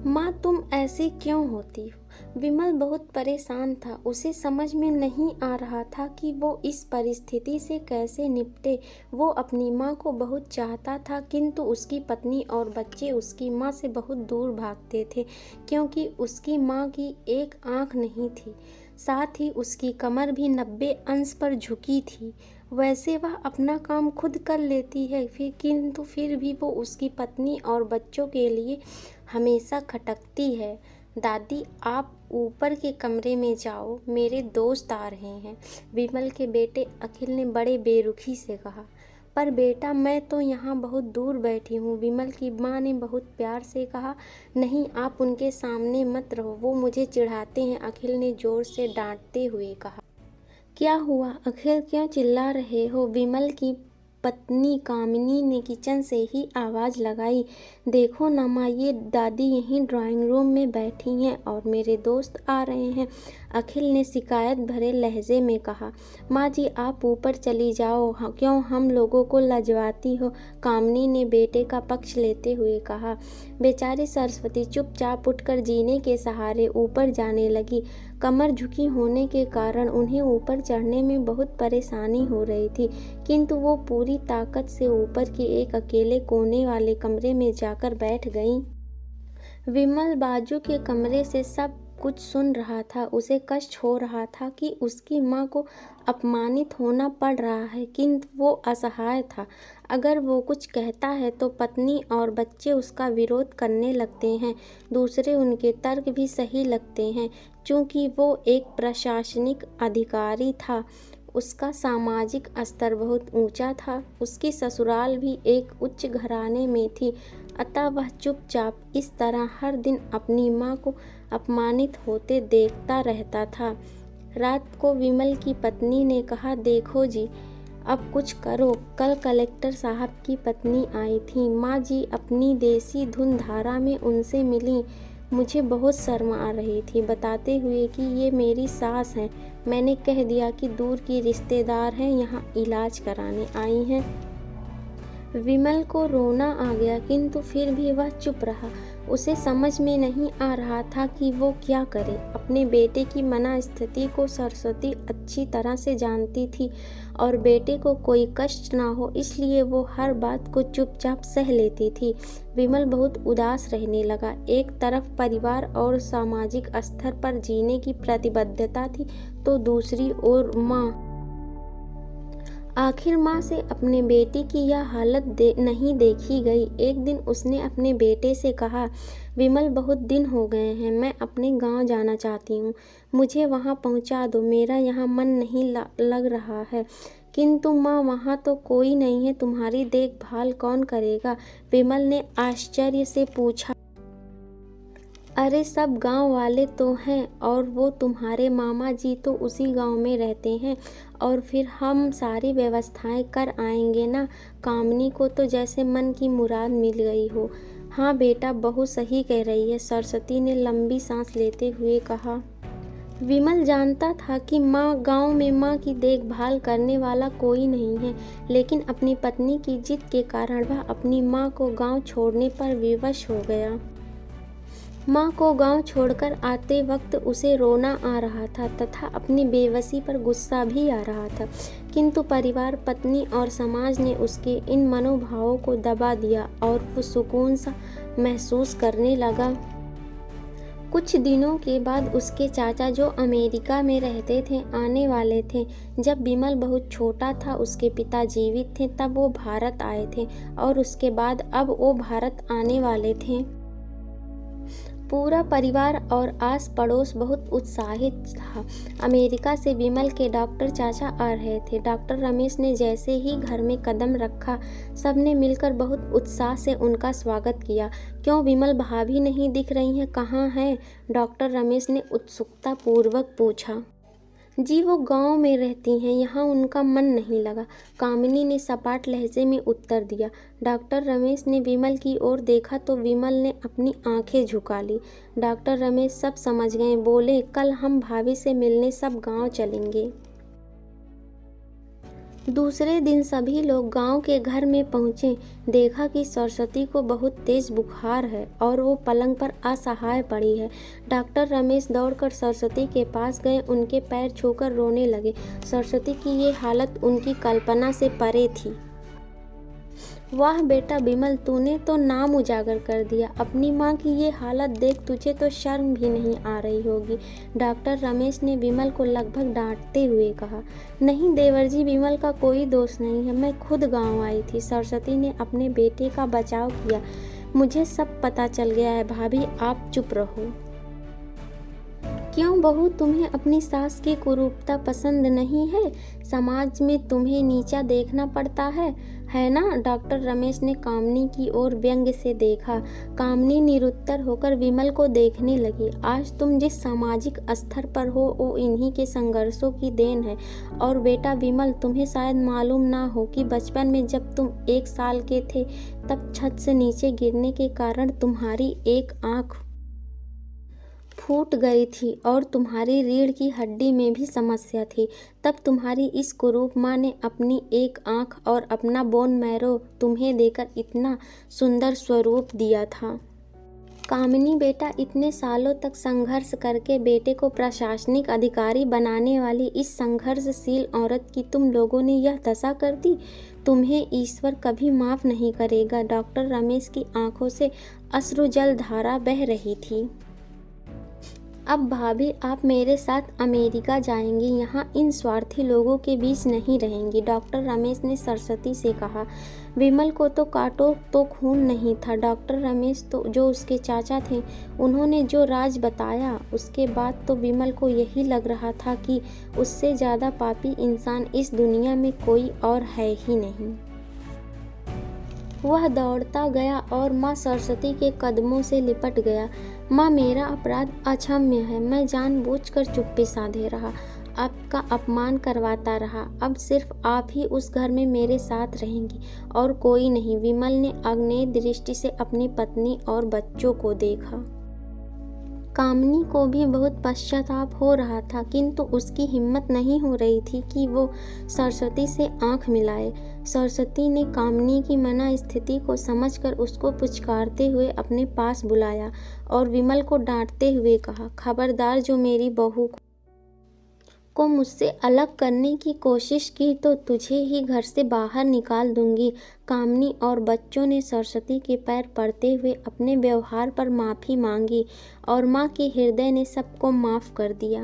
माँ तुम ऐसी क्यों होती हो? विमल बहुत परेशान था। उसे समझ में नहीं आ रहा था कि वो इस परिस्थिति से कैसे निपटे। वो अपनी माँ को बहुत चाहता था, किंतु उसकी पत्नी और बच्चे उसकी माँ से बहुत दूर भागते थे, क्योंकि उसकी माँ की एक आँख नहीं थी। साथ ही उसकी कमर भी 90 अंश पर झुकी थी। वैसे वह अपना काम खुद कर लेती है, किंतु फिर भी वो उसकी पत्नी और बच्चों के लिए हमेशा खटकती है। दादी, आप ऊपर के कमरे में जाओ, मेरे दोस्त आ रहे हैं, विमल के बेटे अखिल ने बड़े बेरुखी से कहा। पर बेटा, मैं तो यहाँ बहुत दूर बैठी हूँ, विमल की माँ ने बहुत प्यार से कहा। नहीं, आप उनके सामने मत रहो, वो मुझे चिढ़ाते हैं, अखिल ने जोर से डांटते हुए कहा। क्या हुआ अखिल, क्यों चिल्ला रहे हो? विमल की पत्नी कामिनी ने किचन से ही आवाज़ लगाई। देखो ना माँ, ये दादी यहीं ड्राइंग रूम में बैठी हैं और मेरे दोस्त आ रहे हैं, अखिल ने शिकायत भरे लहजे में कहा। माँ जी, आप ऊपर चली जाओ, क्यों हम लोगों को लजवाती हो, कामिनी ने बेटे का पक्ष लेते हुए कहा। बेचारी सरस्वती चुपचाप उठकर जीने के सहारे ऊपर जाने लगी। कमर झुकी होने के कारण उन्हें ऊपर चढ़ने में बहुत परेशानी हो रही थी, किंतु वो पूरी ताकत से ऊपर के एक अकेले कोने वाले कमरे में जाकर बैठ गईं। विमल बाजू के कमरे से सब कुछ सुन रहा था। उसे कष्ट हो रहा था कि उसकी माँ को अपमानित होना पड़ रहा है, किंतु वो असहाय था। अगर वो कुछ कहता है तो पत्नी और बच्चे उसका विरोध करने लगते हैं। दूसरे उनके तर्क भी सही लगते हैं। चूँकि वो एक प्रशासनिक अधिकारी था, उसका सामाजिक स्तर बहुत ऊंचा था, उसकी ससुराल भी एक उच्च घराने में थी, अतः वह चुपचाप इस तरह हर दिन अपनी माँ को अपमानित होते देखता रहता था। रात को विमल की पत्नी ने कहा, देखो जी, अब कुछ करो। कल कलेक्टर साहब की पत्नी आई थी, माँ जी अपनी देसी धुन धारा में उनसे मिली। मुझे बहुत शर्म आ रही थी, बताते हुए कि ये मेरी सास हैं। मैंने कह दिया कि दूर की रिश्तेदार हैं, यहाँ इलाज कराने आई हैं। विमल को रोना आ गया, किंतु फिर भी वह चुप रहा। उसे समझ में नहीं आ रहा था कि वो क्या करे। अपने बेटे की मना स्थिति को सरस्वती अच्छी तरह से जानती थी और बेटे को कोई कष्ट ना हो, इसलिए वो हर बात को चुपचाप सह लेती थी। विमल बहुत उदास रहने लगा। एक तरफ परिवार और सामाजिक स्तर पर जीने की प्रतिबद्धता थी, तो दूसरी ओर माँ। आखिर माँ से अपने बेटे की यह हालत नहीं देखी गई। एक दिन उसने अपने बेटे से कहा, विमल, बहुत दिन हो गए हैं, मैं अपने गांव जाना चाहती हूँ, मुझे वहाँ पहुँचा दो, मेरा यहाँ मन नहीं लग रहा है। किंतु माँ, वहाँ तो कोई नहीं है, तुम्हारी देखभाल कौन करेगा? विमल ने आश्चर्य से पूछा। अरे सब गांव वाले तो हैं, और वो तुम्हारे मामा जी तो उसी गांव में रहते हैं, और फिर हम सारी व्यवस्थाएं कर आएंगे ना। कामनी को तो जैसे मन की मुराद मिल गई हो। हाँ बेटा, बहू सही कह रही है, सरस्वती ने लंबी सांस लेते हुए कहा। विमल जानता था कि गांव में माँ की देखभाल करने वाला कोई नहीं है, लेकिन अपनी पत्नी की जिद के कारण वह अपनी माँ को गांव छोड़ने पर विवश हो गया। माँ को गांव छोड़कर आते वक्त उसे रोना आ रहा था तथा अपनी बेबसी पर गुस्सा भी आ रहा था, किंतु परिवार, पत्नी और समाज ने उसके इन मनोभावों को दबा दिया और वो सुकून सा महसूस करने लगा। कुछ दिनों के बाद उसके चाचा, जो अमेरिका में रहते थे, आने वाले थे। जब विमल बहुत छोटा था, उसके पिता जीवित थे, तब वो भारत आए थे, और उसके बाद अब वो भारत आने वाले थे। पूरा परिवार और आस पड़ोस बहुत उत्साहित था। अमेरिका से विमल के डॉक्टर चाचा आ रहे थे। डॉक्टर रमेश ने जैसे ही घर में कदम रखा, सबने मिलकर बहुत उत्साह से उनका स्वागत किया। क्यों विमल भाभी नहीं दिख रही हैं, कहाँ हैं? डॉक्टर रमेश ने उत्सुकता पूर्वक पूछा। जी, वो गांव में रहती हैं, यहाँ उनका मन नहीं लगा, कामिनी ने सपाट लहजे में उत्तर दिया। डॉक्टर रमेश ने विमल की ओर देखा तो विमल ने अपनी आंखें झुका ली। डॉक्टर रमेश सब समझ गए, बोले, कल हम भाभी से मिलने सब गांव चलेंगे। दूसरे दिन सभी लोग गांव के घर में पहुंचे। देखा कि सरस्वती को बहुत तेज बुखार है और वो पलंग पर असहाय पड़ी है। डॉक्टर रमेश दौड़कर सरस्वती के पास गए, उनके पैर छूकर रोने लगे। सरस्वती की ये हालत उनकी कल्पना से परे थी। वाह बेटा विमल, तूने तो नाम उजागर कर दिया। अपनी माँ की ये हालत देख तुझे तो शर्म भी नहीं आ रही होगी। डॉक्टर रमेश ने विमल को लगभग डांटते हुए कहा। नहीं देवर जी, विमल का कोई दोष नहीं है, मैं खुद गांव आई थी। सरस्वती ने अपने बेटे का बचाव किया। मुझे सब पता चल गया है। भाभी आप चुप रहो। क्यों बहू, तुम्हें अपनी सास की कुरूपता पसंद नहीं है? समाज में तुम्हें नीचा देखना पड़ता है ना? डॉक्टर रमेश ने कामनी की ओर व्यंग्य से देखा। कामनी निरुत्तर होकर विमल को देखने लगी। आज तुम जिस सामाजिक स्तर पर हो वो इन्हीं के संघर्षों की देन है। और बेटा विमल, तुम्हें शायद मालूम ना हो कि बचपन में जब तुम 1 साल के थे तब छत से नीचे गिरने के कारण तुम्हारी एक आँख फूट गई थी और तुम्हारी रीढ़ की हड्डी में भी समस्या थी। तब तुम्हारी इस कुरूप माँ ने अपनी एक आँख और अपना बोन मैरो तुम्हें देकर इतना सुंदर स्वरूप दिया था। कामिनी बेटा, इतने सालों तक संघर्ष करके बेटे को प्रशासनिक अधिकारी बनाने वाली इस संघर्षशील औरत की तुम लोगों ने यह दशा कर दी। तुम्हें ईश्वर कभी माफ़ नहीं करेगा। डॉक्टर रमेश की आंखों से अश्रुजल धारा बह रही थी। अब भाभी आप मेरे साथ अमेरिका जाएंगी, यहाँ इन स्वार्थी लोगों के बीच नहीं रहेंगी। डॉक्टर रमेश ने सरस्वती से कहा। विमल को तो काटो तो खून नहीं था। डॉक्टर रमेश तो जो उसके चाचा थे, उन्होंने जो राज बताया उसके बाद तो विमल को यही लग रहा था कि उससे ज़्यादा पापी इंसान इस दुनिया में कोई और है ही नहीं। वह दौड़ता गया और माँ सरस्वती के कदमों से लिपट गया। माँ, मेरा अपराध अक्षम्य है। मैं जानबूझकर चुप्पी साधे रहा, आपका अपमान करवाता रहा। अब सिर्फ आप ही उस घर में मेरे साथ रहेंगी और कोई नहीं। विमल ने अग्नेय दृष्टि से अपनी पत्नी और बच्चों को देखा। कामनी को भी बहुत पश्चाताप हो रहा था, किंतु उसकी हिम्मत नहीं हो रही थी कि वो सरस्वती से आंख मिलाए। सरस्वती ने कामनी की मना स्थिति को समझकर उसको पुचकारते हुए अपने पास बुलाया और विमल को डांटते हुए कहा, खबरदार, जो मेरी बहू को मुझसे अलग करने की कोशिश की तो तुझे ही घर से बाहर निकाल दूंगी। कामनी और बच्चों ने सरस्वती के पैर पड़ते हुए अपने व्यवहार पर माफ़ी मांगी और माँ के हृदय ने सबको माफ़ कर दिया।